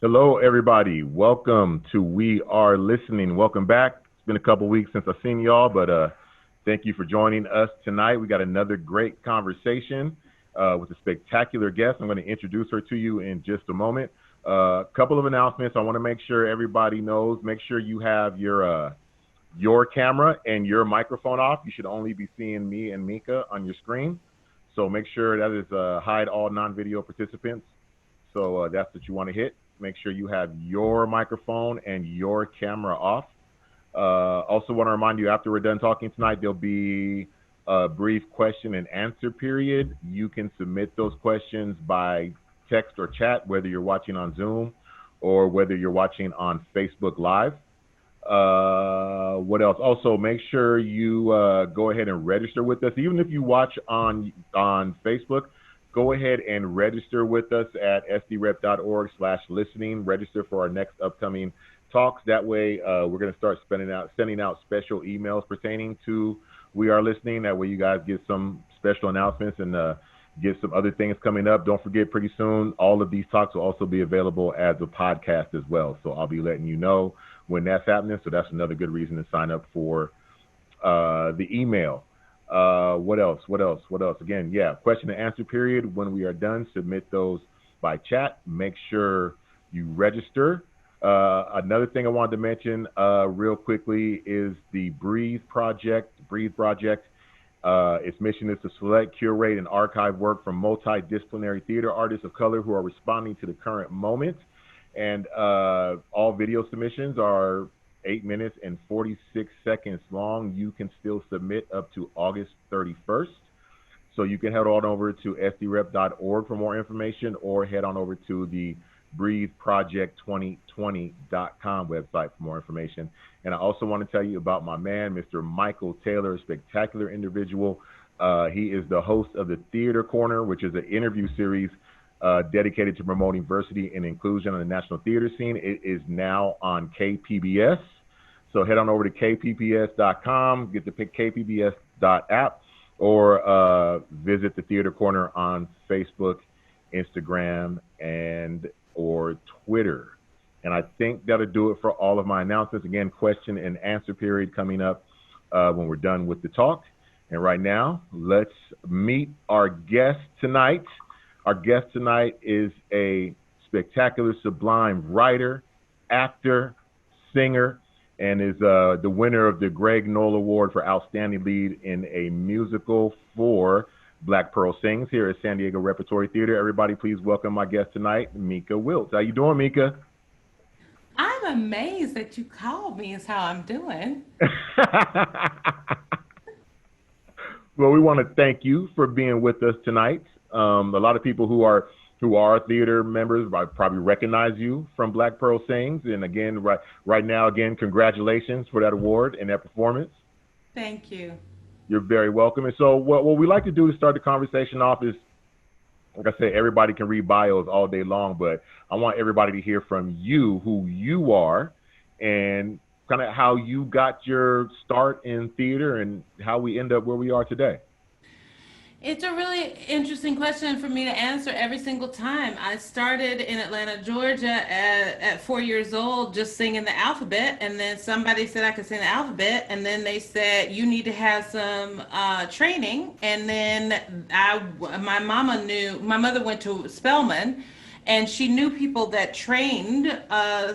Hello, everybody. Welcome to We Are Listening. Welcome back. It's been a couple weeks since I've seen y'all, but thank you for joining us tonight. We got another great conversation with a spectacular guest. I'm going to introduce her to you in just a moment. A couple of announcements. I want to make sure everybody knows. Make sure you have your camera and your microphone off. You should only be seeing me and Minka on your screen. So make sure that is hide all non-video participants. So that's what you want to hit. Make sure you have your microphone and your camera off. Also want to remind you, after we're done talking tonight, there'll be a brief question and answer period. You can submit those questions by text or chat, whether you're watching on Zoom or whether you're watching on Facebook Live. What else? Also, make sure you go ahead and register with us. Even if you watch on Facebook, go ahead and register with us at sdrep.org/listening. Register for our next upcoming talks. That way, we're going to start sending out special emails pertaining to We Are Listening. That way, you guys get some special announcements and get some other things coming up. Don't forget, pretty soon, all of these talks will also be available as a podcast as well. So I'll be letting you know when that's happening. So that's another good reason to sign up for the email. What else? Again, question and answer period. When we are done, submit those by chat. Make sure you register. Another thing I wanted to mention real quickly is the Breathe Project. Its mission is to select, curate, and archive work from multidisciplinary theater artists of color who are responding to the current moment. And all video submissions are 8 minutes and 46 seconds long. You can still submit up to August 31st. So you can head on over to sdrep.org for more information, or head on over to the breatheproject2020.com website for more information. And I also want to tell you about my man, Mr. Michael Taylor, a spectacular individual. He is the host of the Theater Corner, which is an interview series dedicated to promoting diversity and inclusion on the national theater scene. It is now on KPBS. So head on over to kpps.com, get the kpps.app, or visit the Theater Corner on Facebook, Instagram, and or Twitter. And I think that'll do it for all of my announcements. Again, question and answer period coming up when we're done with the talk. And right now, let's meet our guest tonight. Our guest tonight is a spectacular, sublime writer, actor, singer, and is the winner of the Greg Knoll Award for Outstanding Lead in a Musical for Black Pearl Sings here at San Diego Repertory Theater. Everybody, please welcome my guest tonight, Minka Wiltz. How you doing, Minka? I'm amazed that you called me is how I'm doing. Well, we want to thank you for being with us tonight. A lot of people who are theater members probably recognize you from Black Pearl Sings. And again, right now, congratulations for that award and that performance. Thank you. You're very welcome. And so what we like to do to start the conversation off is, like I said, everybody can read bios all day long, but I want everybody to hear from you, who you are, and kind of how you got your start in theater and how we end up where we are today. It's a really interesting question for me to answer every single time. I started in Atlanta, Georgia at 4 years old, just singing the alphabet. And then somebody said I could sing the alphabet. And then they said, you need to have some training. And then my mother went to Spelman, and she knew people that trained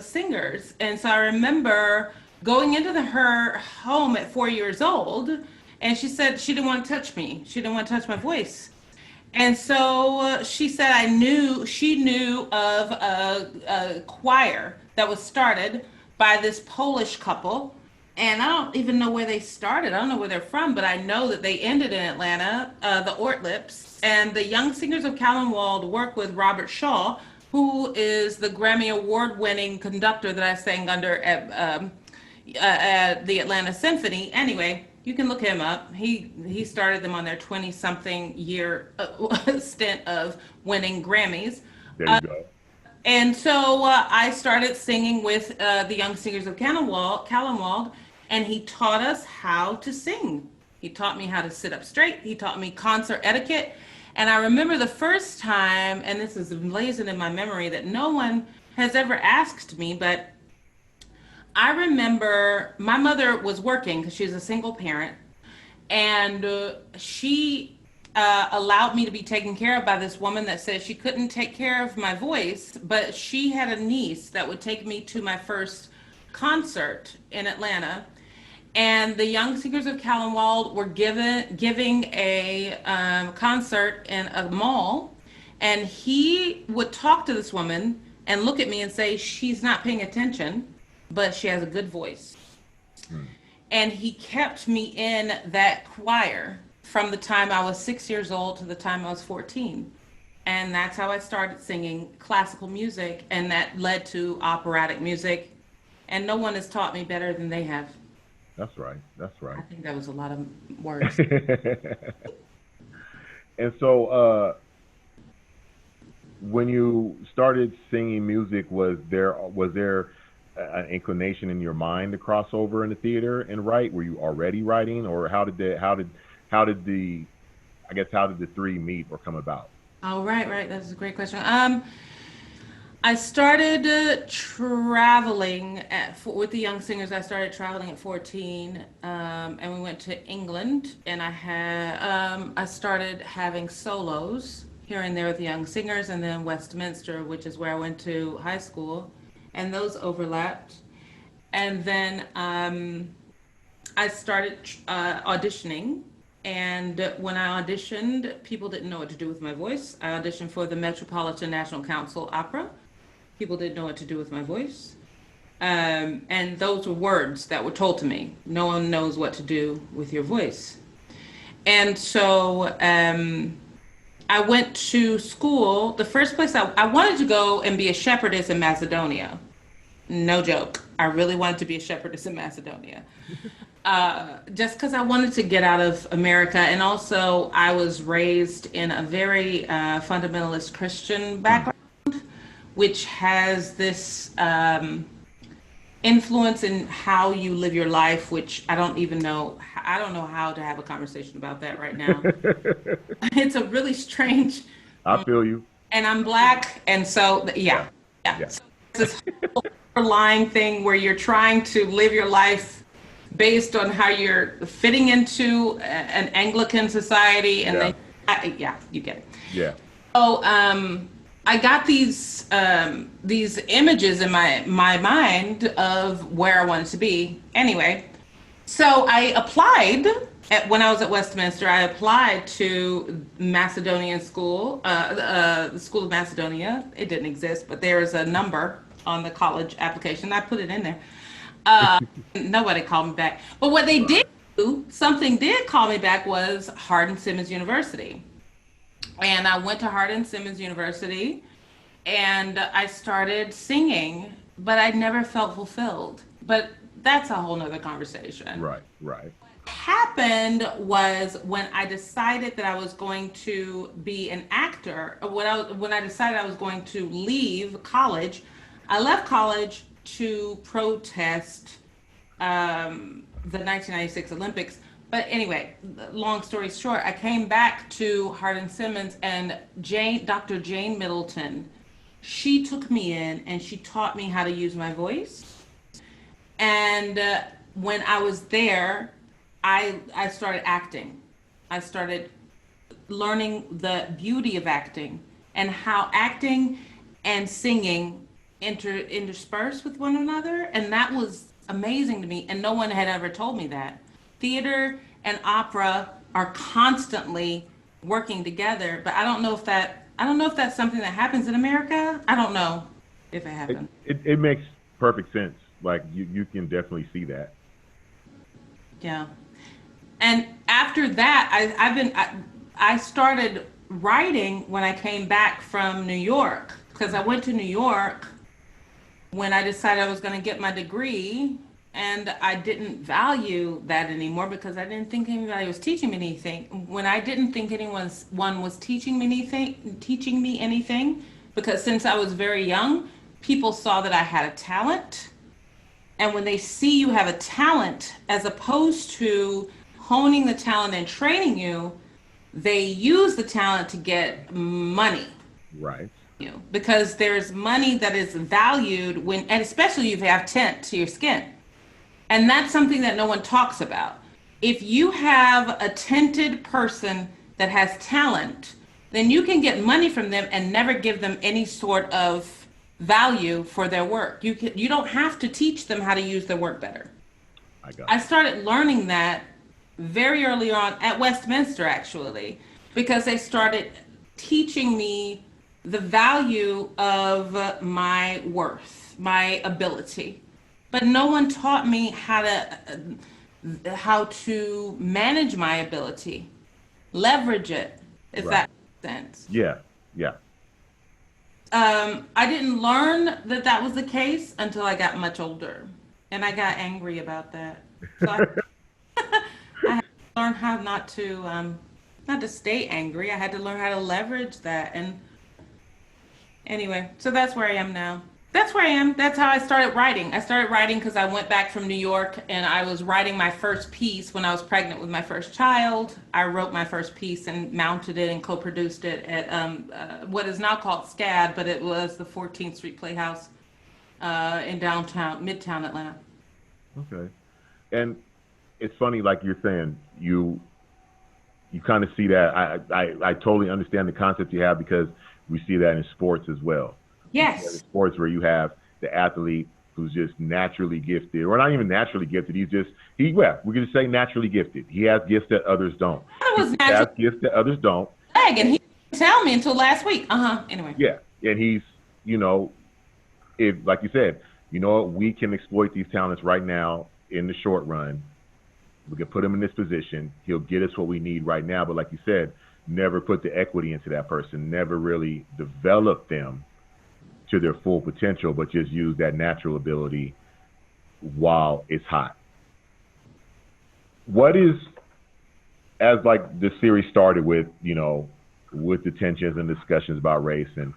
singers. And so I remember going into her home at 4 years old, and she said she didn't want to touch me. She didn't want to touch my voice. And so she said she knew of a choir that was started by this Polish couple. And I don't even know where they started. I don't know where they're from, but I know that they ended in Atlanta, the Ortlips. And the Young Singers of Callanwald worked with Robert Shaw, who is the Grammy Award-winning conductor that I sang under at the Atlanta Symphony. Anyway, you can look him up. He started them on their 20-something year stint of winning Grammys. There you go. And so I started singing with the Young Singers of Callanwald, and he taught us how to sing. He taught me how to sit up straight. He taught me concert etiquette. And I remember the first time, and this is emblazoned in my memory, that no one has ever asked me, but I remember my mother was working because she's a single parent, and she allowed me to be taken care of by this woman that said she couldn't take care of my voice, but she had a niece that would take me to my first concert in Atlanta. And the Young Singers of Callenwald were giving a concert in a mall, and he would talk to this woman and look at me and say, "She's not paying attention, but she has a good voice." Hmm. And he kept me in that choir from the time I was 6 years old to the time I was 14. And that's how I started singing classical music, and that led to operatic music. And no one has taught me better than they have. That's right. That's I right. think that was a lot of words. And so, when you started singing music, was there an inclination in your mind to cross over into theater and write? Were you already writing, or how did the I guess how did the three meet or come about? Oh, right, right. That's a great question. I started traveling with the Young Singers. I started traveling at 14, and we went to England. And I started having solos here and there with the Young Singers, and then Westminster, which is where I went to high school, and those overlapped. And then I started auditioning. And when I auditioned, people didn't know what to do with my voice. I auditioned for the Metropolitan National Council Opera. People didn't know what to do with my voice. And those were words that were told to me. No one knows what to do with your voice. And so I went to school. The first place I wanted to go and be a shepherdess in Macedonia. No joke. I really wanted to be a shepherdess in Macedonia. Just because I wanted to get out of America. And also, I was raised in a very fundamentalist Christian Hmm. background, which has this influence in how you live your life, which I don't even know. I don't know how to have a conversation about that right now. It's a really strange, I feel you. and I'm Black, and so yeah, Yeah. yeah. Yeah. So this whole underlying thing where you're trying to live your life based on how you're fitting into an Anglican society, and Yeah. then yeah, you get it. Yeah. So I got these images in my mind of where I wanted to be. Anyway, so I applied when I was at Westminster. I applied to Macedonian school, the School of Macedonia. It didn't exist, but there is a number on the college application. I put it in there. Nobody called me back. But what they did Right. do, something did call me back, was Hardin Simmons University. And I went to Hardin Simmons University, and I started singing, but I never felt fulfilled. But that's a whole nother conversation. Right. Right. Happened was when I decided that I was going to be an actor, or when I decided I was going to leave college. I left college to protest the 1996 Olympics. But anyway, long story short, I came back to Hardin Simmons, and Dr. Jane Middleton, she took me in and she taught me how to use my voice. And when I was there, I started acting. I started learning the beauty of acting and how acting and singing intersperse with one another. And that was amazing to me. And no one had ever told me that. Theater and opera are constantly working together, but I don't know if that's something that happens in America. I don't know if it It, happens. it makes perfect sense. Like you can definitely see that. Yeah. And after that, I started writing when I came back from New York, because I went to New York when I decided I was going to get my degree, and I didn't value that anymore because I didn't think anybody was teaching me anything. When I didn't think one was teaching me anything, because since I was very young, people saw that I had a talent. And when they see you have a talent, as opposed to honing the talent and training you, they use the talent to get money. Right. you, because there's money that is valued when, and especially if you have tint to your skin. And that's something that no one talks about. If you have a tinted person that has talent, then you can get money from them and never give them any sort of value for their work. You don't have to teach them how to use their work better. I started learning that very early on at Westminster, actually, because they started teaching me the value of my worth, my ability. But no one taught me how to manage my ability, leverage it, if Right. that makes sense. Yeah. Yeah. I didn't learn that that was the case until I got much older, and I got angry about that. So I had to learn how not to stay angry. I had to learn how to leverage that. And anyway, so that's where I am now. That's where I am. That's how I started writing. I started writing because I went back from New York and I was writing my first piece when I was pregnant with my first child. I wrote my first piece and mounted it and co-produced it at what is now called SCAD, but it was the 14th Street Playhouse in Midtown Atlanta. Okay. And it's funny, like you're saying, you kind of see that. I totally understand the concept you have because we see that in sports as well. We see that in Yes, sports where you have the athlete who's just naturally gifted, or not even naturally gifted. We can just say naturally gifted. He has gifts that others don't. I He was has naturally gifts that others don't. leg, and he didn't tell me until last week. Anyway. Yeah. And he's, you know, if like you said, you know what, we can exploit these talents right now in the short run. We can put him in this position. He'll get us what we need right now. But like you said, never put the equity into that person, never really develop them to their full potential, but just use that natural ability while it's hot. What is, as like the series started with, with the tensions and discussions about race and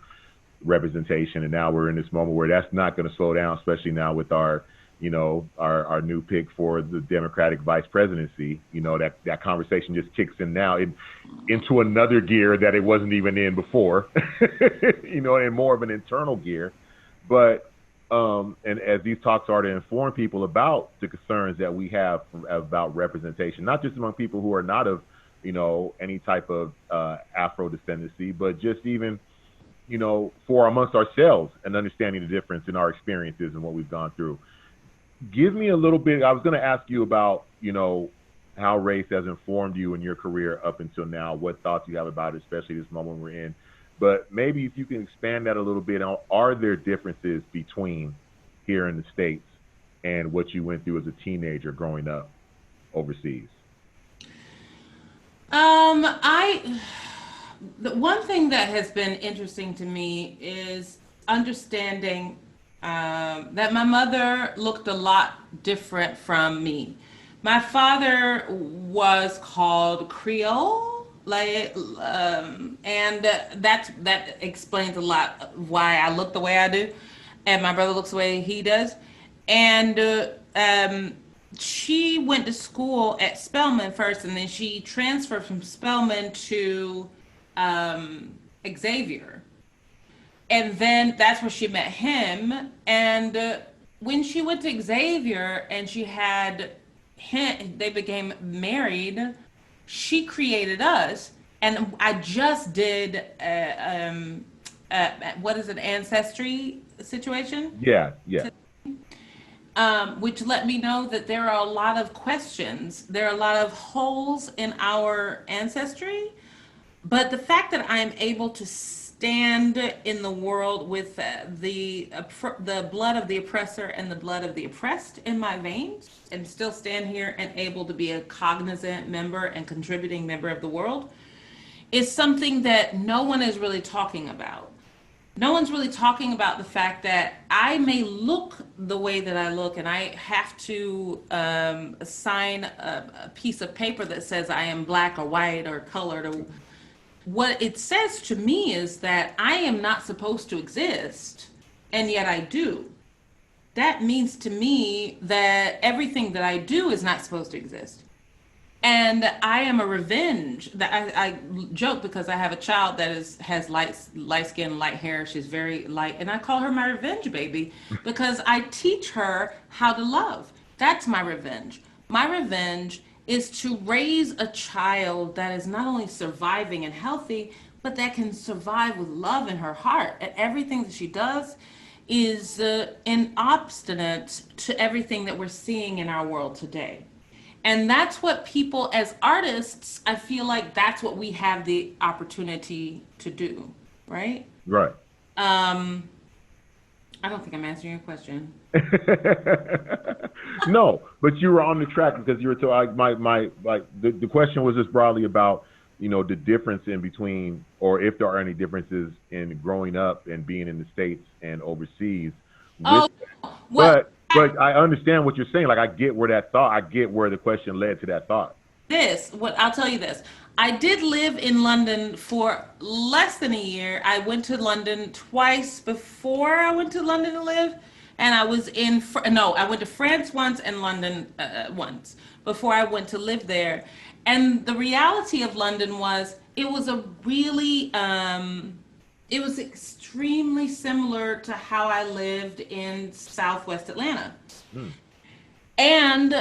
representation, and now we're in this moment where that's not going to slow down, especially now with our new pick for the Democratic vice presidency. That conversation just kicks in now into another gear that it wasn't even in before, in more of an internal gear. But and as these talks are to inform people about the concerns that we have about representation, not just among people who are not of, any type of Afro descendancy, but just even, for amongst ourselves and understanding the difference in our experiences and what we've gone through. Give me a little bit. I was going to ask you about, how race has informed you in your career up until now, what thoughts you have about it, especially this moment we're in. But maybe if you can expand that a little bit on, are there differences between here in the States and what you went through as a teenager growing up overseas? I The one thing that has been interesting to me is understanding that my mother looked a lot different from me. My father was called Creole, and that explains a lot of why I look the way I do, and my brother looks the way he does. And she went to school at Spelman first, and then she transferred from Spelman to Xavier. And then that's where she met him. And when she went to Xavier and she had him, they became married, she created us. And I just did, what is it, ancestry situation? Yeah, yeah. Which let me know that there are a lot of questions. There are a lot of holes in our ancestry. But the fact that I'm able to stand in the world with the blood of the oppressor and the blood of the oppressed in my veins, and still stand here and able to be a cognizant member and contributing member of the world, is something that no one is really talking about. No one's really talking about the fact that I may look the way that I look, and I have to sign a piece of paper that says I am black or white or colored. Or what it says to me is that I am not supposed to exist, and yet I do. That means to me that everything that I do is not supposed to exist. And I am a revenge. That I joke because I have a child that has light skin, light hair. She's very light, and I call her my revenge baby because I teach her how to love. That's my revenge. My revenge is to raise a child that is not only surviving and healthy, but that can survive with love in her heart. And everything that she does is an obstinate to everything that we're seeing in our world today. And that's what people, as artists, I feel like that's what we have the opportunity to do, right? Right. Um, I don't think I'm answering your question. No, but you were on the track because you were talking. The question was just broadly about the difference in between, or if there are any differences in growing up and being in the States and overseas with. Oh, well, But I understand what you're saying. Like I get where the question led to that thought. what I'll tell you this. I did live in London for less than a year. I went to London twice before I went to London to live, and I was in no, I went to France once and London once before I went to live there. And the reality of London was it was a really it was extremely similar to how I lived in Southwest Atlanta. Hmm. And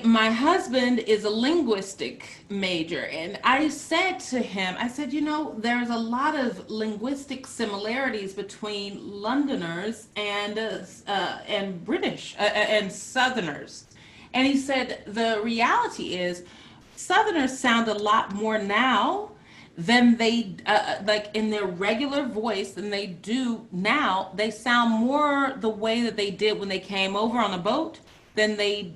my husband is a linguistic major, and I said to him, I said, there's a lot of linguistic similarities between Londoners and British and Southerners. And he said the reality is Southerners sound a lot more now than they like in their regular voice than they do now. They sound more the way that they did when they came over on a boat than they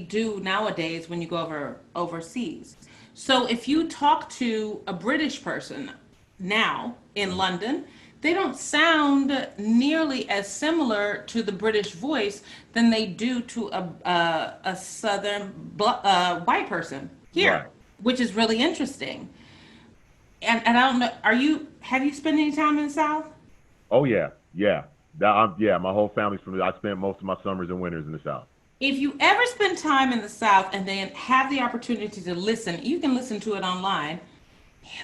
do nowadays when you go overseas. So if you talk to a British person now in London, they don't sound nearly as similar to the British voice than they do to a Southern white person here, Right. which is really interesting. And I don't know, have you spent any time in the South? Oh yeah. Yeah. Yeah. My whole family's from. I spent most of my summers and winters in the South. If you ever spend time in the South and then have the opportunity to listen, you can listen to it online.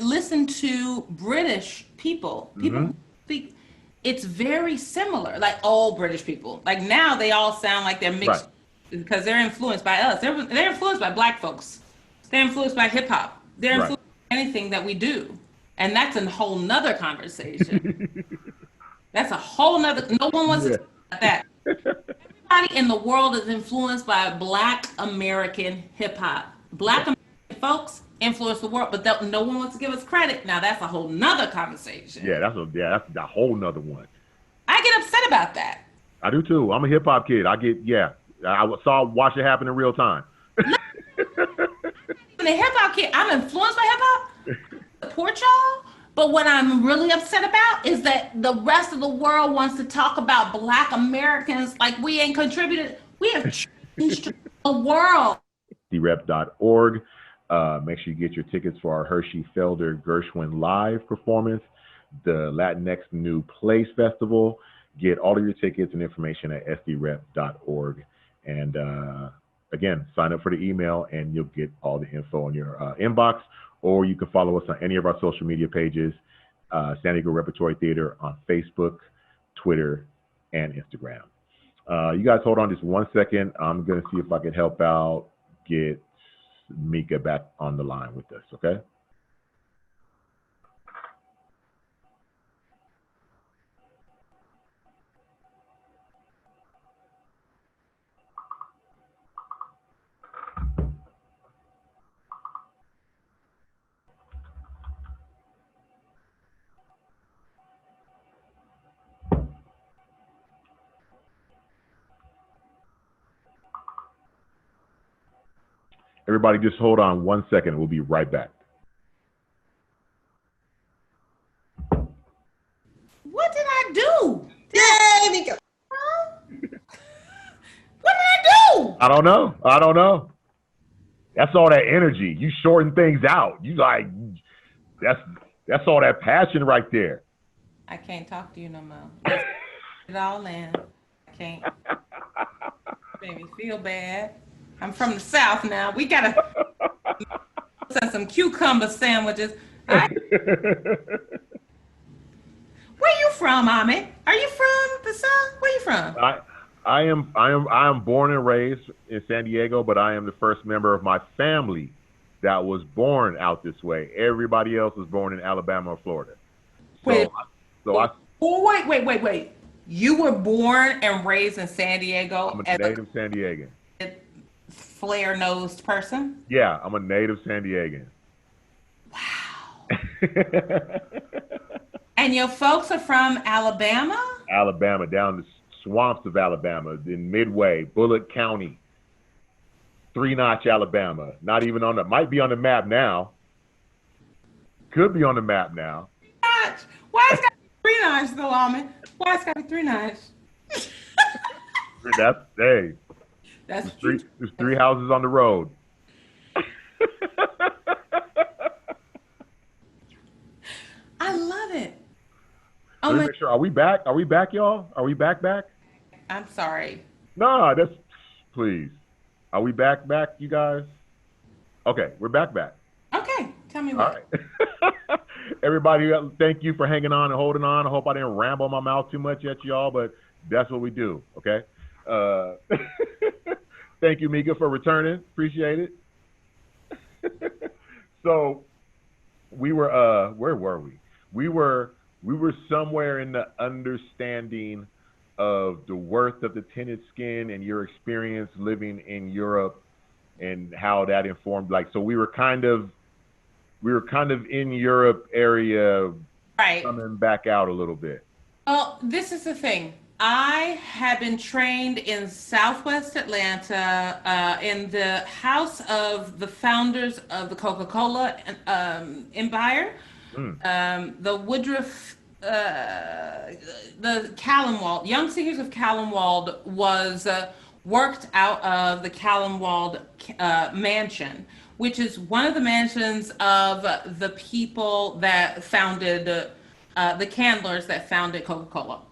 Listen to British people who Hmm. speak. It's very similar, like all British people. Like now they all sound like they're Right. mixed because they're influenced by us. They're influenced by black folks. They're influenced by hip hop. They're Right. influenced by anything that we do. And that's a whole nother conversation. That's a whole nother, no one wants to Yeah. talk about that. Everybody in the world is influenced by Black American hip hop. Black Yeah. American folks influence the world, but no one wants to give us credit. Now that's a whole nother conversation. That's a whole nother one. I get upset about that. I do too. I'm a hip hop kid. Watch it happen in real time. Even a hip hop kid, I'm influenced by hip hop. Support y'all. But what I'm really upset about is that the rest of the world wants to talk about Black Americans like we ain't contributed. We have changed the world. SDRep.org. Make sure you get your tickets for our Hershey Felder Gershwin live performance, the Latinx New Place Festival. Get all of your tickets and information at sdrep.org. And again, sign up for the email and you'll get all the info in your inbox. Or you can follow us on any of our social media pages, San Diego Repertory Theater on Facebook, Twitter, and Instagram. You guys hold on just 1 second. I'm going to see if I can help out, get Minka back on the line with us, okay? Everybody just hold on 1 second. We'll be right back. What did I do? Yay, Minka. What did I do? I don't know. I don't know. That's all that energy. You shorten things out. That's that's all that passion right there. I can't talk to you no more. Just it all in. I can't. Made me feel bad. I'm from the South now. We gotta send some cucumber sandwiches. Where you from, Ami? Are you from the South? Where you from? I am born and raised in San Diego, but I am the first member of my family that was born out this way. Everybody else was born in Alabama or Florida. Wait. You were born and raised in San Diego. I'm a native San Diegan. Flare-nosed person? Yeah, I'm a native San Diegan. Wow. And your folks are from Alabama? Alabama, down the swamps of Alabama, in Midway, Bullitt County, Three Notch, Alabama. Not even on the, might be on the map now. Could be on the map now. Why it's got to be Three Notch though, Almond? Why it's got to be Three Notch? There's three houses on the road. I love it. Let me make sure. Are we back? Are we back, y'all? Are we back? I'm sorry. No, that's, please. Are we back, you guys? Okay, we're back. Okay, tell me what. All right. Everybody, thank you for hanging on and holding on. I hope I didn't ramble my mouth too much at y'all, but that's what we do, okay? Thank you, Minka, for returning. Appreciate it. So we were, where were we? We were somewhere in the understanding of the worth of the tinted skin and your experience living in Europe and how that informed, like, so we were kind of in Europe area, right, coming back out a little bit. Well, this is the thing. I have been trained in Southwest Atlanta, in the house of the founders of the Coca-Cola empire, the Woodruff, the Callenwald, Young Singers of Callenwald was worked out of the Callenwald mansion, which is one of the mansions of the people that founded, the Candlers that founded Coca-Cola.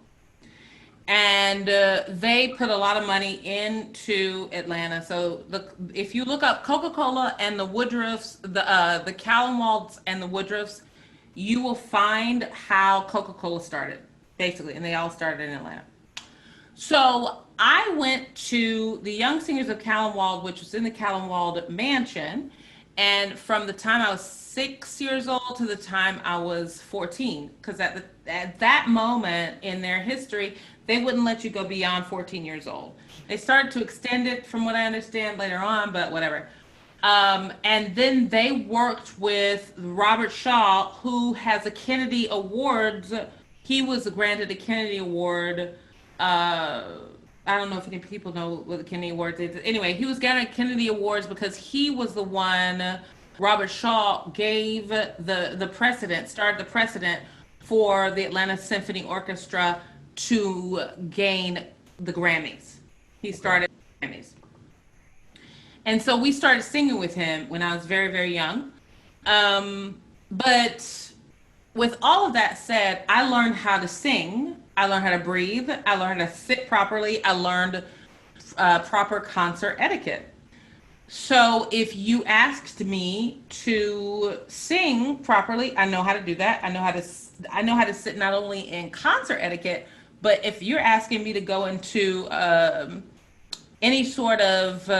And they put a lot of money into Atlanta. So if you look up Coca-Cola and the Woodruffs, the Callenwalds and the Woodruffs, you will find how Coca-Cola started, basically, and they all started in Atlanta. So I went to the Young Singers of Callenwald, which was in the Callenwald mansion, and from the time I was 6 years old to the time I was 14, because at that moment in their history, they wouldn't let you go beyond 14 years old. They started to extend it, from what I understand, later on, but whatever. And then they worked with Robert Shaw, who has a Kennedy Awards. He was granted a Kennedy Award. I don't know if any people know what the Kennedy Awards is. Anyway, he was granted Kennedy Awards because he was the one, Robert Shaw gave the precedent, started the precedent for the Atlanta Symphony Orchestra to gain the Grammys. He started Grammys. And so we started singing with him when I was very, very young. But with all of that said, I learned how to sing. I learned how to breathe. I learned how to sit properly. I learned proper concert etiquette. So if you asked me to sing properly, I know how to do that. I know how to sit not only in concert etiquette, but if you're asking me to go into any sort of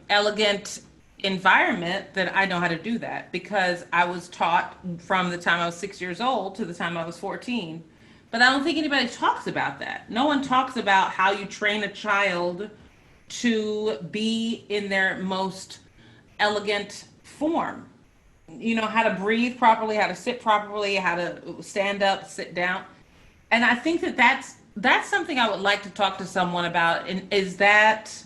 elegant environment, then I know how to do that because I was taught from the time I was 6 years old to the time I was 14. But I don't think anybody talks about that. No one talks about how you train a child to be in their most elegant form. You know, how to breathe properly, how to sit properly, how to stand up, sit down. And I think that's something I would like to talk to someone about. And is that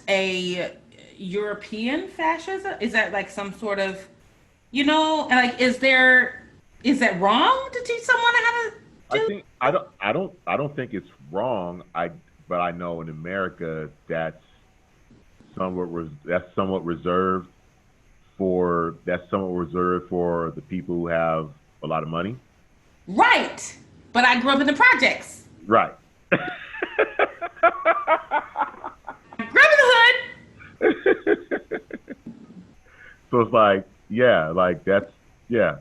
a European fascism? Is that like some sort of, you know, like, is that wrong to teach someone how to do? I don't think it's wrong. But I know in America that's somewhat reserved for the people who have a lot of money. Right. But I grew up in the projects. Right. So it's like, yeah, like yeah,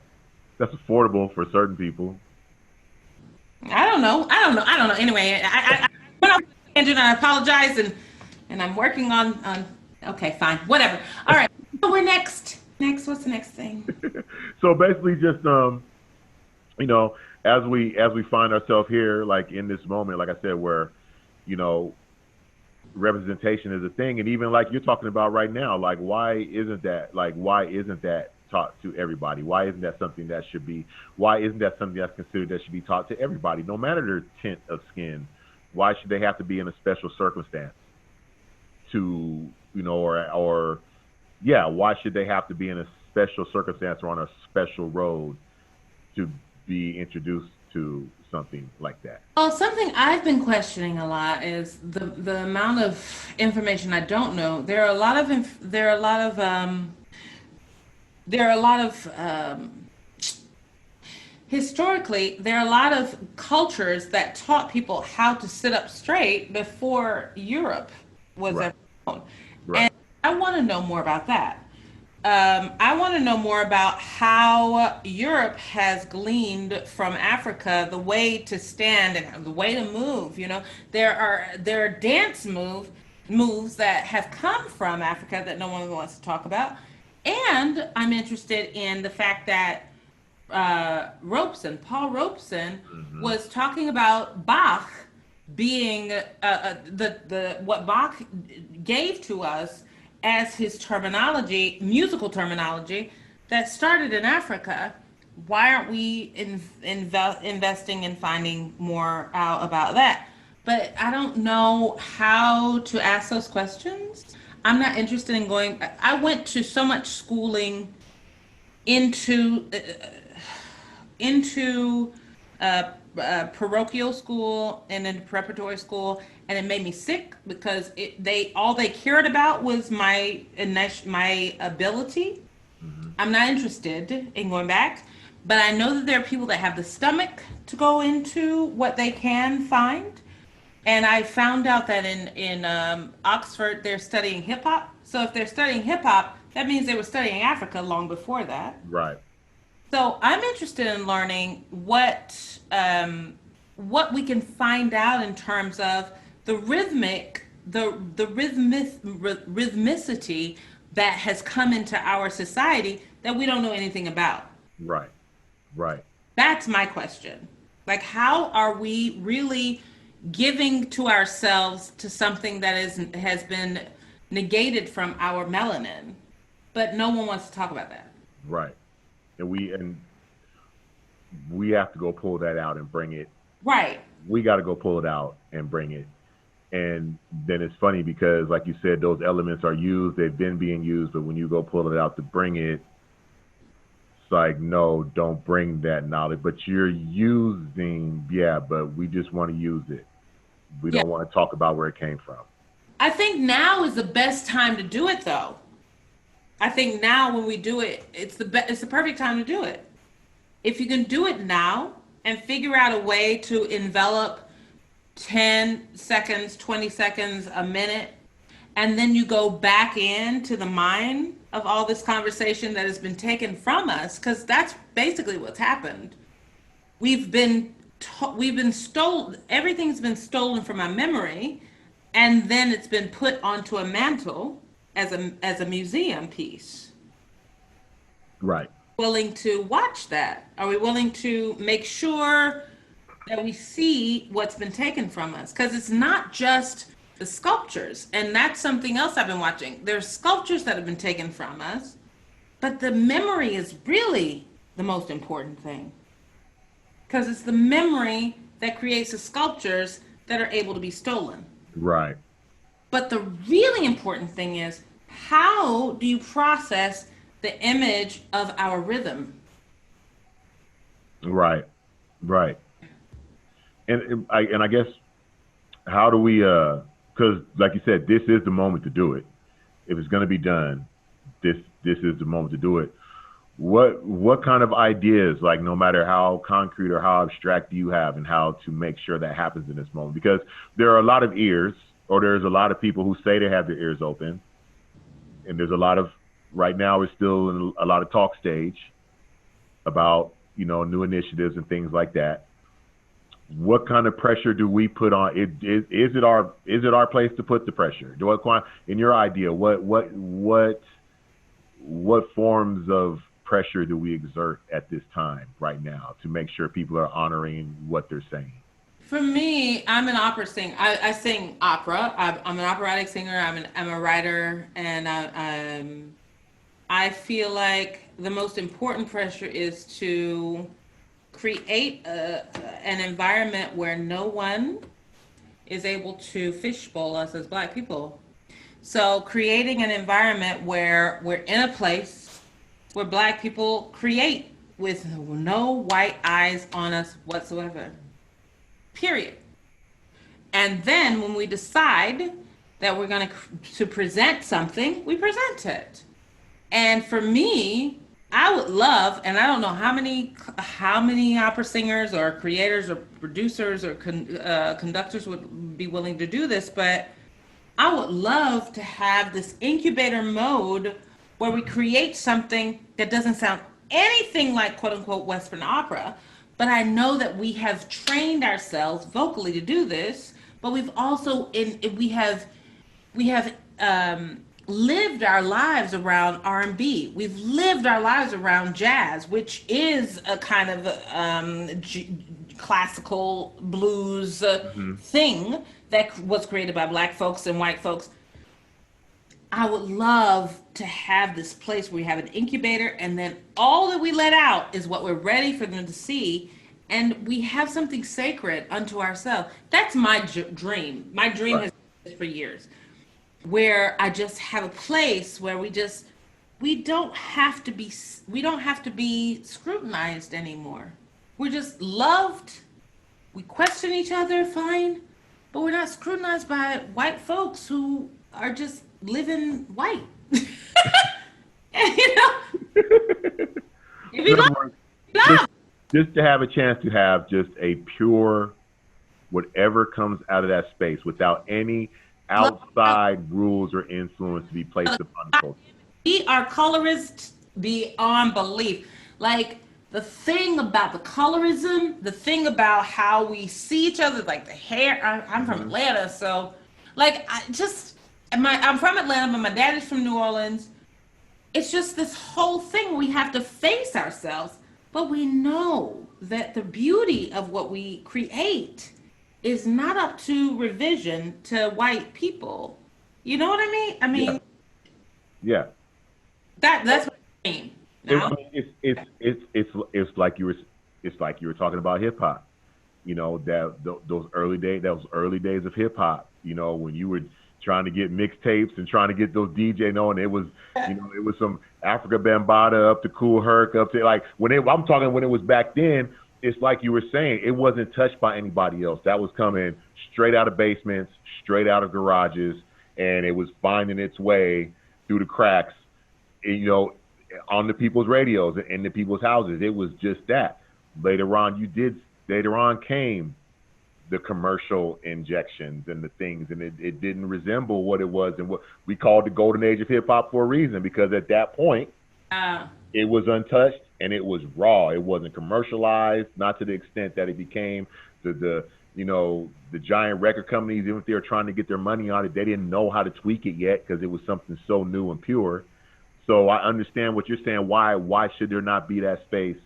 that's affordable for certain people. I don't know. I don't know. I don't know. Anyway, I went off the tangent. I apologize, and I'm working on. Okay, fine, whatever. All right. So we're next. Next, what's the next thing? So basically, just you know, as we find ourselves here, like in this moment, like I said, where you know representation is a thing, and even like you're talking about right now, like why isn't that taught to everybody? Why isn't that something that should be? Why isn't that something that's considered that should be taught to everybody, no matter their tint of skin? Why should they have to be in a special circumstance to or yeah, why should they have to be in a special circumstance or on a special road to be introduced to something like that? Well, something I've been questioning a lot is the amount of information I don't know. There are a lot of historically, there are a lot of cultures that taught people how to sit up straight before Europe was Right, ever known. right, And I want to know more about that. I want to know more about how Europe has gleaned from Africa the way to stand and the way to move. There are dance moves that have come from Africa that no one wants to talk about, and I'm interested in the fact that Paul Robeson, hmm, was talking about Bach being the what Bach gave to us as his terminology, musical terminology that started in Africa. Why aren't we investing in finding more out about that? But I don't know how to ask those questions. I'm not interested in going. I went to so much schooling into into parochial school and then preparatory school, and it made me sick because they all they cared about was my ability. hmm, I'm not interested in going back, but I know that there are people that have the stomach to go into what they can find. And I found out that in Oxford they're studying hip hop. So if they're studying hip hop, that means they were studying Africa long before that. right, So I'm interested in learning what we can find out in terms of the rhythmicity that has come into our society that we don't know anything about. right, right, That's my question. Like, how are we really giving to ourselves to something that has been negated from our melanin, but no one wants to talk about that. right. And we have to go pull that out and bring it. Right. We got to go pull it out and bring it. And then it's funny because, like you said, those elements are used. They've been being used, but when you go pull it out to bring it, it's like, no, don't bring that knowledge. But you're using, yeah, but we just want to use it. We Yeah. don't want to talk about where it came from. I think now is the best time to do it, though. I think now when we do it, it's the perfect time to do it. If you can do it now and figure out a way to envelop 10 seconds, 20 seconds, a minute, and then you go back into the mind of all this conversation that has been taken from us, because that's basically what's happened. We've been stolen. Everything's been stolen from our memory, and then it's been put onto a mantle as a museum piece. Right. Willing to watch that? Are we willing to make sure that we see what's been taken from us? Because it's not just the sculptures, and that's something else I've been watching. There's sculptures that have been taken from us, but the memory is really the most important thing, because it's the memory that creates the sculptures that are able to be stolen. Right. But the really important thing is, how do you process the image of our rhythm? Right. Right. And I guess, how do we? Because like you said, this is the moment to do it. If it's going to be done, this is the moment to do it. What kind of ideas, like, no matter how concrete or how abstract, do you have, and how to make sure that happens in this moment? Because there are a lot of ears, or there's a lot of people who say they have their ears open, and there's a lot of Right now, we're still in a lot of talk stage about, new initiatives and things like that. What kind of pressure do we put on? Is it our place to put the pressure? In your idea, what forms of pressure do we exert at this time right now to make sure people are honoring what they're saying? For me, I'm an opera singer. I sing opera. I'm an operatic singer. I'm a writer, and I feel like the most important pressure is to create an environment where no one is able to fishbowl us as Black people. So creating an environment where we're in a place where Black people create with no white eyes on us whatsoever. Period. And then when we decide that we're going to present something, we present it. And for me, I would love, and I don't know how many opera singers or creators or producers or conductors would be willing to do this, but I would love to have this incubator mode where we create something that doesn't sound anything like quote unquote Western opera, but I know that we have trained ourselves vocally to do this, but we've also we have lived our lives around R&B. We've lived our lives around jazz, which is a kind of classical blues thing that was created by Black folks and white folks. I would love to have this place where we have an incubator, and then all that we let out is what we're ready for them to see, and we have something sacred unto ourselves. That's my dream. My dream Right. has been for years, where I just have a place where we don't have to be scrutinized anymore. We're just loved. We question each other, fine, but we're not scrutinized by white folks who are just living white. And, if you In other love, words, you just love. just to have a chance to have just a pure whatever comes out of that space without any outside rules or influence to be placed upon the culture. We are colorists beyond belief. Like the thing about the colorism, the thing about how we see each other, like the hair. I'm from Hmm. Atlanta, so like I'm from Atlanta, but my dad is from New Orleans. It's just this whole thing we have to face ourselves, but we know that the beauty of what we create is not up to revision to white people. You know what I mean? I Yeah, mean yeah. that's what I mean. I Now, mean, it's like you were talking about hip hop. Those early days of hip hop. When you were trying to get mixtapes and trying to get those DJ knowing it was some Africa Bambaataa up to Cool Herc up to like I'm talking when it was back then. It's like you were saying, it wasn't touched by anybody else. That was coming straight out of basements, straight out of garages, and it was finding its way through the cracks, you know, on the people's radios and in the people's houses. It was just that. Later on came the commercial injections and the things, and it didn't resemble what it was and what we called the golden age of hip hop for a reason, because at that point uh, it was untouched and it was raw. It wasn't commercialized, not to the extent that it became the giant record companies, even if they were trying to get their money on it, they didn't know how to tweak it yet because it was something so new and pure. So I understand what you're saying. Why should there not be that space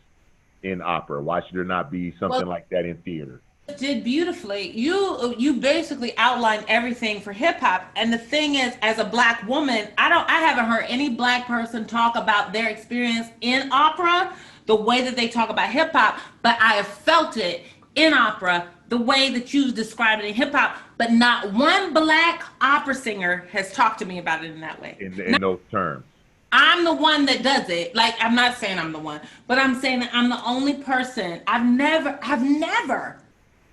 in opera? Why should there not be something well, like that in theater? did beautifully. You basically outlined everything for hip hop. And the thing is, as a black woman, I haven't heard any black person talk about their experience in opera the way that they talk about hip hop, but I have felt it in opera the way that you described it in hip hop, but not one black opera singer has talked to me about it in that way. In those terms. I'm the one that does it. Like, I'm not saying I'm the one, but I'm saying that I'm the only person. I've never.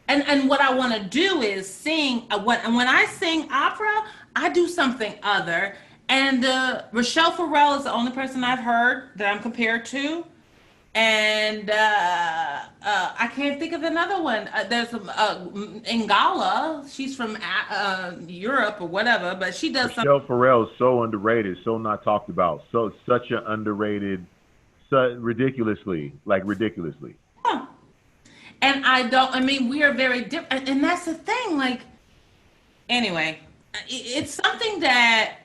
And what I want to do is sing. When I sing opera, I do something other. And Rochelle Farrell is the only person I've heard that I'm compared to. And I can't think of another one. There's Ngala. She's from Europe or whatever, but she does some. Michelle Farrell is so underrated, so not talked about. So such an underrated, so ridiculously, like ridiculously. And I don't. I mean, we are very different, and that's the thing. Like, anyway, it's something that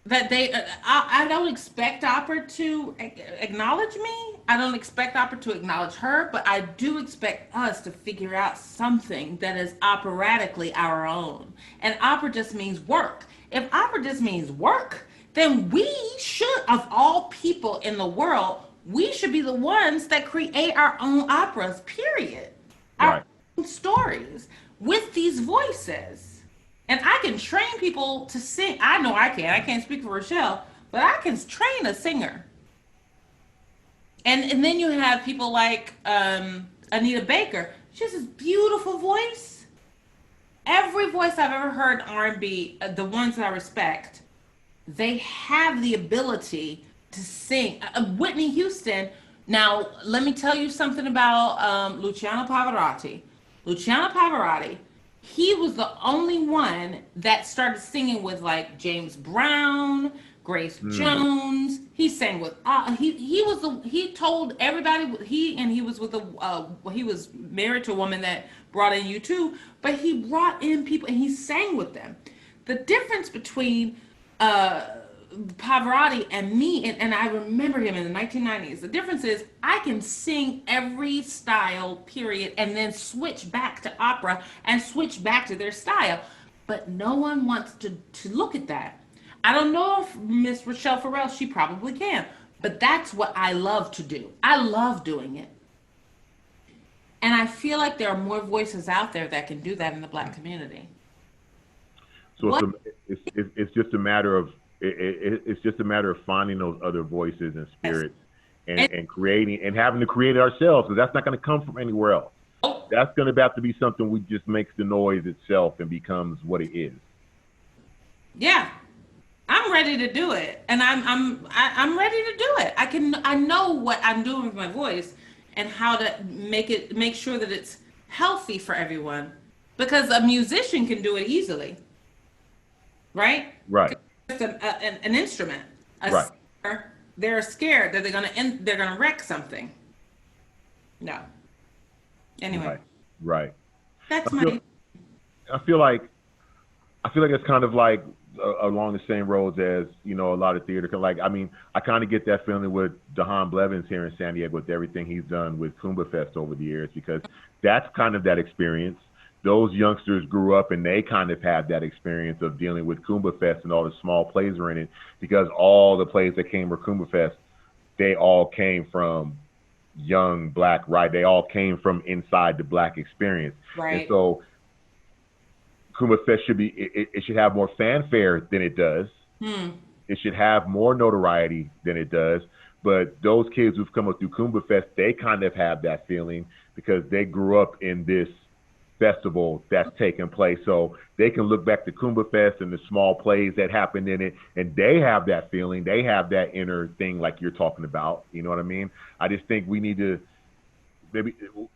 they I don't expect opera to acknowledge me. I don't expect opera to acknowledge her, but I do expect us to figure out something that is operatically our own. And opera just means work. If opera just means work, then we should, of all people in the world, we should be the ones that create our own operas, period. Our Right. own stories with these voices. And I can train people to sing. I know I can. I can't speak for Rochelle, but I can train a singer. And then you have people like Anita Baker. She has this beautiful voice. Every voice I've ever heard R&B, the ones that I respect, they have the ability to sing. Whitney Houston. Now, let me tell you something about Luciano Pavarotti. Luciano Pavarotti, he was the only one that started singing with like James Brown, Grace Mm. Jones. He sang with he told everybody he was with a he was married to a woman that brought in U2, but he brought in people and he sang with them. The difference between uh Pavarotti and me, and I remember him in the 1990s. The difference is I can sing every style, period, and then switch back to opera and switch back to their style. But no one wants to look at that. I don't know if Miss Rochelle Farrell, she probably can, but that's what I love to do. I love doing it. And I feel like there are more voices out there that can do that in the black community. So What? it's just a matter of it's just a matter of finding those other voices and Yes. spirits And and creating and having to create it ourselves because that's not going to come from anywhere else. oh, That's going to have to be something we just makes the noise itself and becomes what it is. yeah, I'm ready to do it, and I'm ready to do it. I know what I'm doing with my voice and how to make sure that it's healthy for everyone, because a musician can do it easily, right? Right. It's an instrument. A Right. singer, they're scared that they're gonna wreck something. No. Anyway, Right. Right. that's I feel my I feel like I feel like it's kind of like along the same roads as a lot of theater. Like I mean, I kind of get that feeling with Dahan Blevins here in San Diego with everything he's done with Kumbha Fest over the years because that's kind of that experience. Those youngsters grew up and they kind of had that experience of dealing with Kumbha Fest and all the small plays are in it because all the plays that came with Kumbha Fest, they all came from young black, right? They all came from inside the black experience. And right. so Kuma Fest should be it should have more fanfare than it does. Hmm. It should have more notoriety than it does. But those kids who've come up through Kumbha Fest, they kind of have that feeling because they grew up in this festival that's taking place. So they can look back to Kumbha Fest and the small plays that happened in it, and they have that feeling. They have that inner thing like you're talking about. You know what I mean? I just think maybe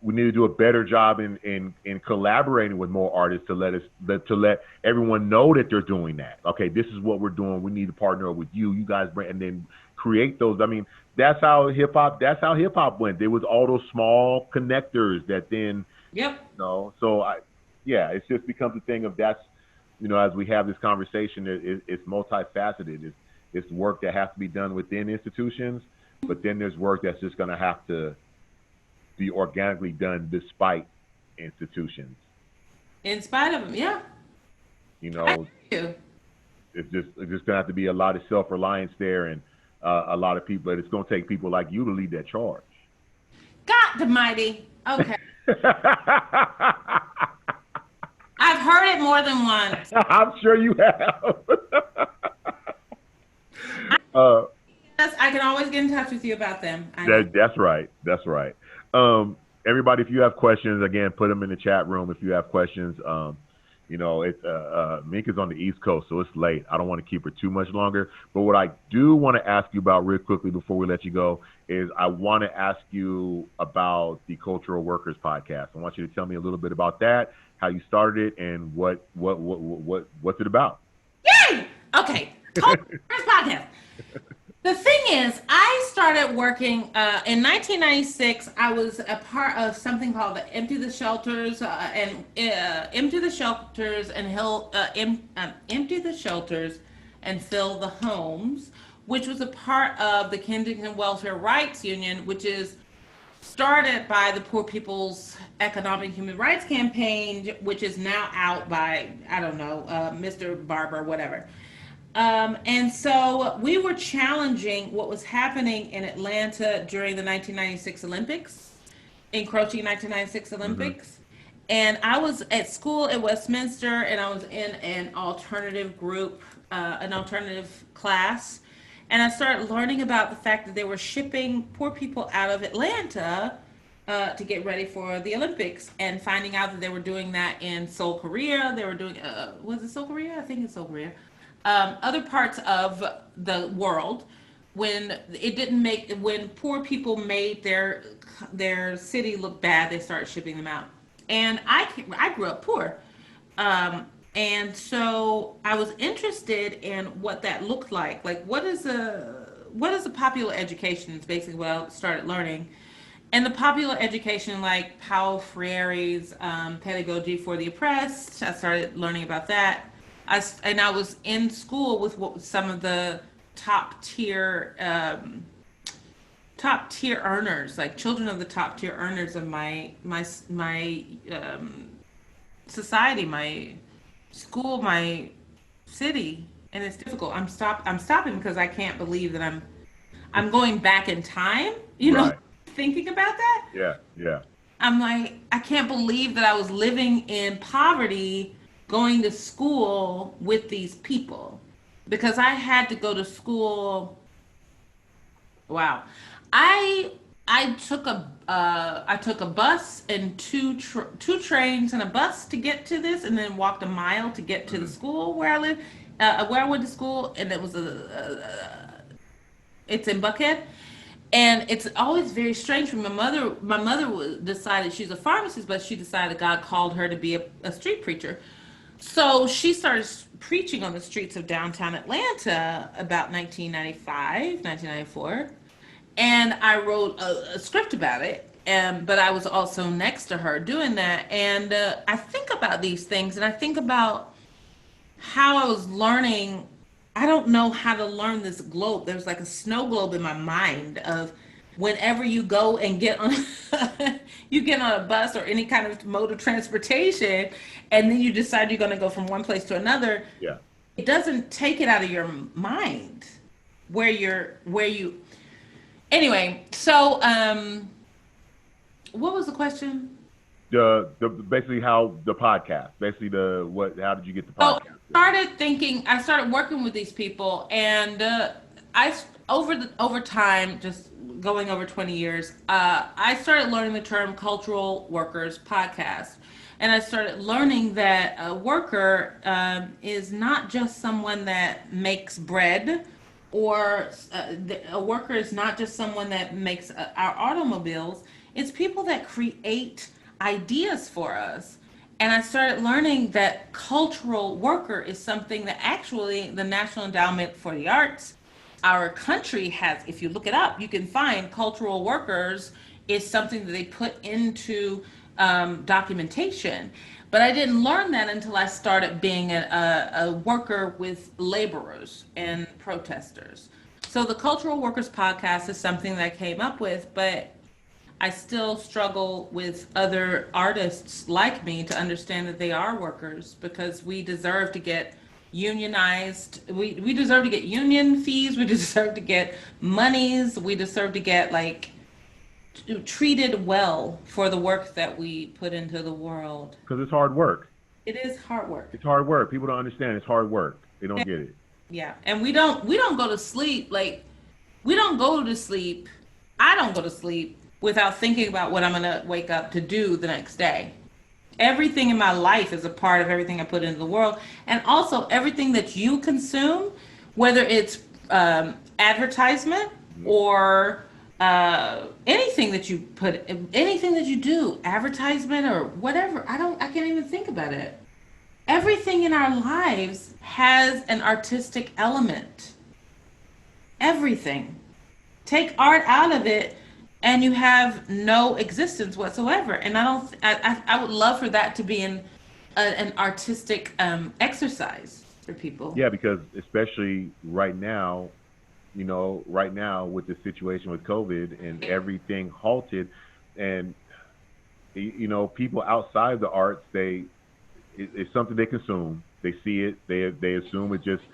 we need to do a better job in collaborating with more artists to let everyone know that they're doing that. Okay, this is what we're doing. We need to partner with you. You guys bring and then create those. I mean, That's how hip hop went. There was all those small connectors that then Yep. so yeah, it's just becomes a thing of that's as we have this conversation, it's multifaceted. It's work that has to be done within institutions, but then there's work that's just going to have to be organically done despite institutions. In spite of them, yeah. You I know, hear you. it's just going to have to be a lot of self reliance there, and a lot of people. But it's going to take people like you to lead that charge. God the mighty. Okay. I've heard it more than once. I'm sure you have. I, uh, yes, I can always get in touch with you about them. I know. that's right. That's right. Everybody, if you have questions, again, put them in the chat room. If you have questions, It's Minka's on the East Coast, so it's late. I don't want to keep her too much longer. But what I do want to ask you about real quickly before we let you go is I want to ask you about the Cultural Workers podcast. I want you to tell me a little bit about that, how you started it, and what's it about. Yay! Okay, Cultural Workers podcast. The thing is, I started working in 1996. I was a part of something called the Empty the Shelters Empty the Shelters and Fill the Homes, which was a part of the Kensington Welfare Rights Union, which is started by the Poor People's Economic Human Rights Campaign, which is now out by, I don't know, Mr. Barber, whatever. And so we were challenging what was happening in Atlanta during the 1996 Olympics, encroaching 1996 Olympics. Mm-hmm. And I was at school at Westminster, and I was in an alternative group, an alternative class. And I started learning about the fact that they were shipping poor people out of Atlanta to get ready for the Olympics, and finding out that they were doing that in Seoul, Korea. They were doing, was it Seoul, Korea? I think it's Seoul, Korea. Other parts of the world, when poor people made their city look bad, they started shipping them out. And I grew up poor, and so I was interested in what that looked like. Like, what is a popular education? Is basically what I started learning. And the popular education, like Paulo Freire's Pedagogy for the Oppressed, I started learning about that. I was in school with some of the top tier earners, like children of the top tier earners of my society, my school, my city, and it's difficult. I'm stopping because I can't believe that I'm going back in time. Right. Thinking about that. Yeah. I'm like, I can't believe that I was living in poverty, going to school with these people, because I had to go to school. Wow. I took a bus and two trains and a bus to get to this, and then walked a mile to get to the school where I live, where I went to school, and it was it's in Buckhead. And it's always very strange for my mother. My mother decided, she's a pharmacist, but she decided God called her to be a street preacher. So she started preaching on the streets of downtown Atlanta about 1995, 1994. And I wrote a script about it. But I was also next to her doing that. And I think about these things, and I think about how I was learning. I don't know how to learn this globe. There's like a snow globe in my mind of whenever you go and get on a bus or any kind of mode of transportation, and then you decide you're going to go from one place to another. Yeah. It doesn't take it out of your mind anyway. So, what was the question? Basically how the podcast, how did you get the podcast? I started working with these people, and over time, just going over 20 years, I started learning the term cultural workers podcast. And I started learning that a worker is not just someone that makes bread, or a worker is not just someone that makes our automobiles. It's people that create ideas for us. And I started learning that cultural worker is something that actually the National Endowment for the Arts, our country has. If you look it up, you can find cultural workers is something that they put into documentation. But I didn't learn that until I started being a worker with laborers and protesters. So the Cultural Workers Podcast is something that I came up with, but I still struggle with other artists like me to understand that they are workers, because we deserve to get unionized. We deserve to get union fees. We deserve to get monies. We deserve to get treated well for the work that we put into the world. Because it's hard work. It is hard work. It's hard work. People don't understand it's hard work. They don't get it. Yeah. And we don't go to sleep. We don't go to sleep. I don't go to sleep without thinking about what I'm going to wake up to do the next day. everything in my life is a part of everything I put into the world. And also everything that you consume, whether it's advertisement Mhm. or anything that you put, anything that you do, advertisement or whatever. I can't even think about it. Everything in our lives has an artistic element. Everything. Take art out of it and you have no existence whatsoever. And I don't, I would love for that to be an artistic exercise for people. Yeah, because especially right now, right now with the situation with COVID and everything halted, and people outside the arts, it's something they consume. They see it, they assume it just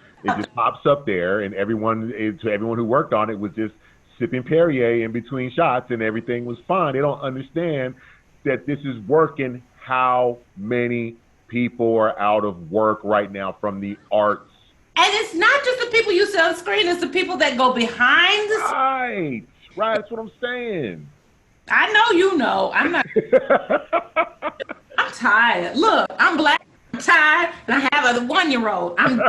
pops up there, and to everyone who worked on it was just sipping Perrier in between shots, and everything was fine. They don't understand that this is working. How many people are out of work right now from the arts? And it's not just the people you see on screen, it's the people that go behind the screen. Right, right. That's what I'm saying. I know you know. I'm tired. Look, I'm black, I'm tired, and I have a 1-year-old. I'm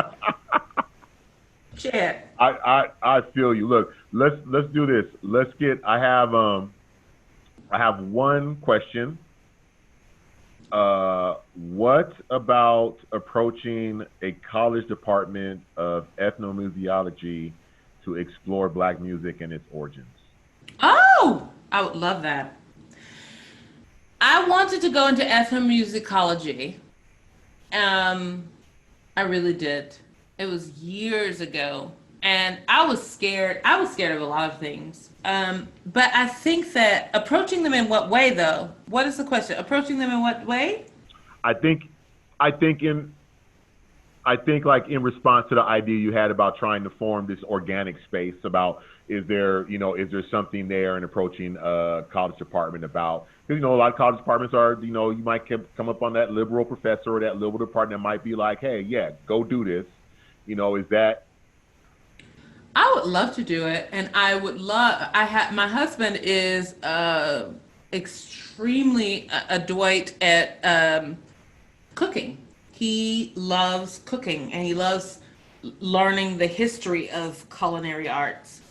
shit. I feel you. Look, let's do this. I have one question. What about approaching a college department of ethnomusiology to explore Black music and its origins? Oh, I would love that. I wanted to go into ethnomusicology. Um, I really did. It was years ago, and I was scared. I was scared of a lot of things. But I think that approaching them in what way, though? What is the question? Approaching them in what way? I think, I think in I think like in response to the idea you had about trying to form this organic space about is there something there in approaching a college department about because a lot of college departments are you might come up on that liberal professor or that liberal department that might be like, hey, yeah, go do this. Is that I would love to do it, and I would love. I have my husband is extremely adroit at cooking. He loves cooking, and he loves learning the history of culinary arts.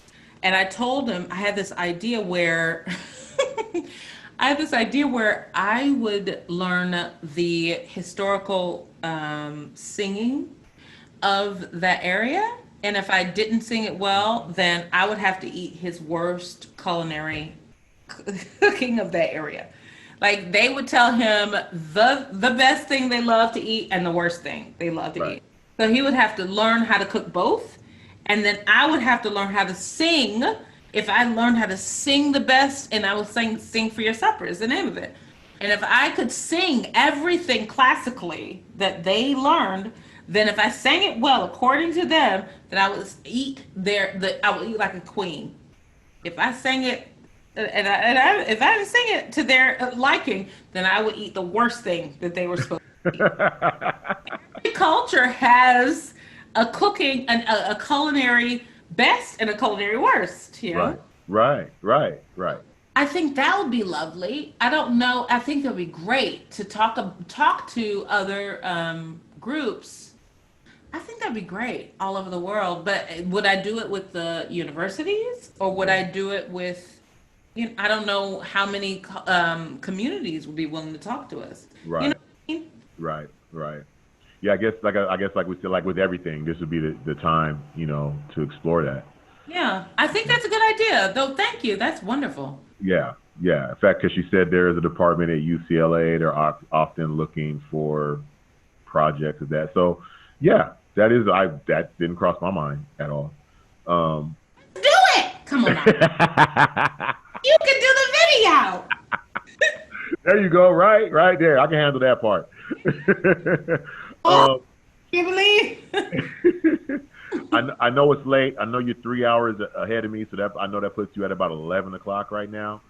And I told him I had this idea where I had this idea where I would learn the historical singing of that area. And if I didn't sing it well, then I would have to eat his worst culinary cooking of that area. Like they would tell him the best thing they love to eat and the worst thing they love to right? eat. So he would have to learn how to cook both, and then I would have to learn how to sing. If I learned how to sing the best, and I would sing for your supper is the name of it. And if I could sing everything classically that they learned, then if I sang it well according to them, then I would eat like a queen. If I sang it if I didn't sing it to their liking, then I would eat the worst thing that they were supposed to eat. Every culture has a cooking and a culinary best and a culinary worst. Right, right, right, right. I think that would be lovely. I don't know. I think that would be great to talk to other groups. I think that'd be great all over the world. But would I do it with the universities, or would I do it with? I don't know how many communities would be willing to talk to us. You know Right, what I mean? right, right. Yeah, I guess like we said, like with everything, this would be the time, to explore that. Yeah, I think that's a good idea. Though, thank you. That's wonderful. Yeah, yeah. In fact, because she said there is a department at UCLA, they're often looking for projects of that. So, yeah, that didn't cross my mind at all. Um, Do it. Come on now. You can do the video. there you go. Right there. I can handle that part. Oh, um, can you believe? I know it's late. I know you're 3 hours ahead of me, so that I know that puts you at about 11 o'clock right now.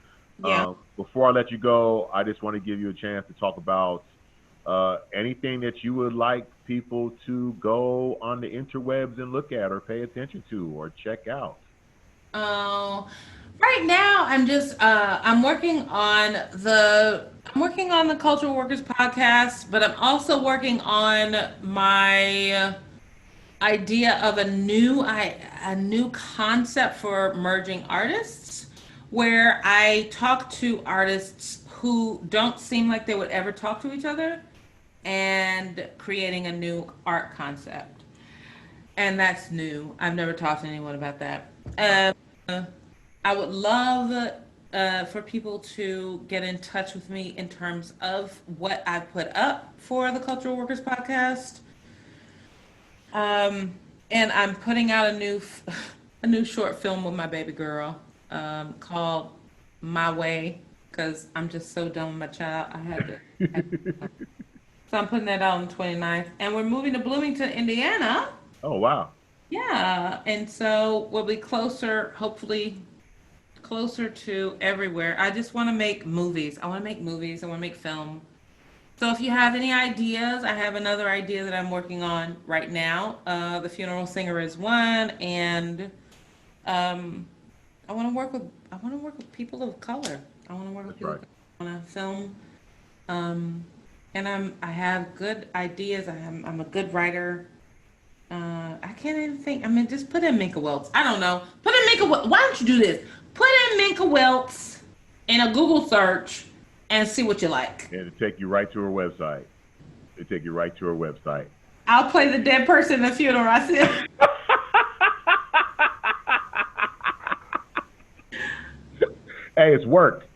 Yeah. Before I let you go, I just want to give you a chance to talk about anything that you would like people to go on the interwebs and look at, or pay attention to, or check out. Oh, Right now, I'm just I'm working on the Cultural Workers podcast, but I'm also working on my idea of a new concept for merging artists, where I talk to artists who don't seem like they would ever talk to each other, and creating a new art concept. And that's new. I've never talked to anyone about that. I would love for people to get in touch with me in terms of what I put up for the Cultural Workers podcast. Um, and I'm putting out a new short film with my baby girl, called My Way, because I'm just so done with my child. So I'm putting that out on the 29th. And we're moving to Bloomington, Indiana. Oh, wow. Yeah. And so we'll be closer, hopefully closer to everywhere. I just want to make movies. I want to make movies. I want to make film. So if you have any ideas, I have another idea that I'm working on right now. The Funeral Singer is one, and um, I want to work with people of color. I want to work with That's people right. of color. I want to film, um, and I have good ideas. I'm a good writer. I can't even think. I mean, just put in Minka Weltz. I don't know. Put in Minka. Why don't you do this? Put in Minka Weltz in a Google search and see what you like. And to take you right to her website. They take you right to her website. I'll play the dead person in the funeral. I said, Hey, it's worked.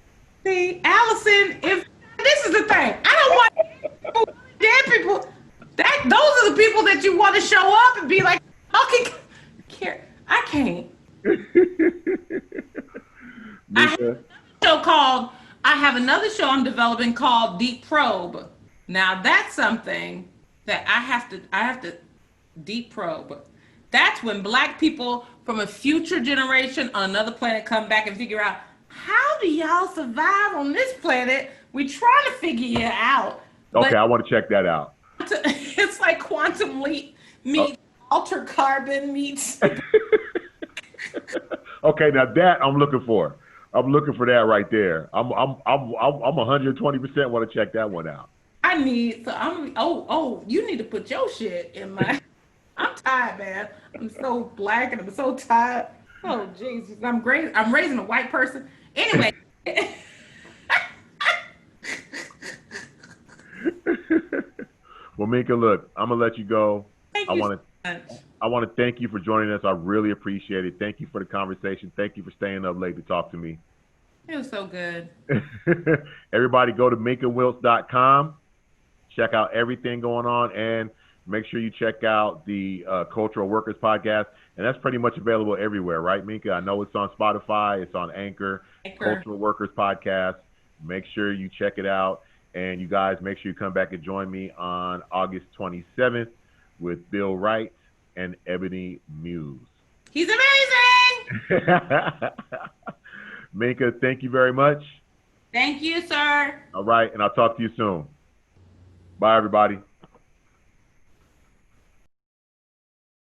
see, Allison, if this is the thing, I don't want dead people. That those are the people that you want to show up and be like, okay, care. I can't. I have Minka, a show called. I have another show I'm developing called Deep Probe. Now that's something that I have to deep probe. That's when black people from a future generation on another planet come back and figure out, how do y'all survive on this planet? We trying to figure you out. okay, But I want to check that out. it's like quantum leap Oh. meets alter carbon meets. Okay, now that I'm looking for. I'm looking for that right there. I'm 120% want to check that one out. I need so I'm oh you need to put your shit in my. I'm tired, man. I'm so black and I'm so tired. Oh Jesus, I'm great. I'm raising a white person. Anyway. Well, Minka, look, I'm gonna let you go. Thank I you want so to much. I want to thank you for joining us. I really appreciate it. Thank you for the conversation. Thank you for staying up late to talk to me. It was so good. Everybody go to minkawiltz.com. Check out everything going on, and make sure you check out the Cultural Workers podcast. And that's pretty much available everywhere, right, Minka? I know it's on Spotify, it's on Anchor, Anchor. Cultural Workers podcast. Make sure you check it out. And you guys, make sure you come back and join me on August 27th with Bill Wright and Ebony Muse. He's amazing. Minka, thank you very much. Thank you, sir. All right, and I'll talk to you soon. Bye, everybody.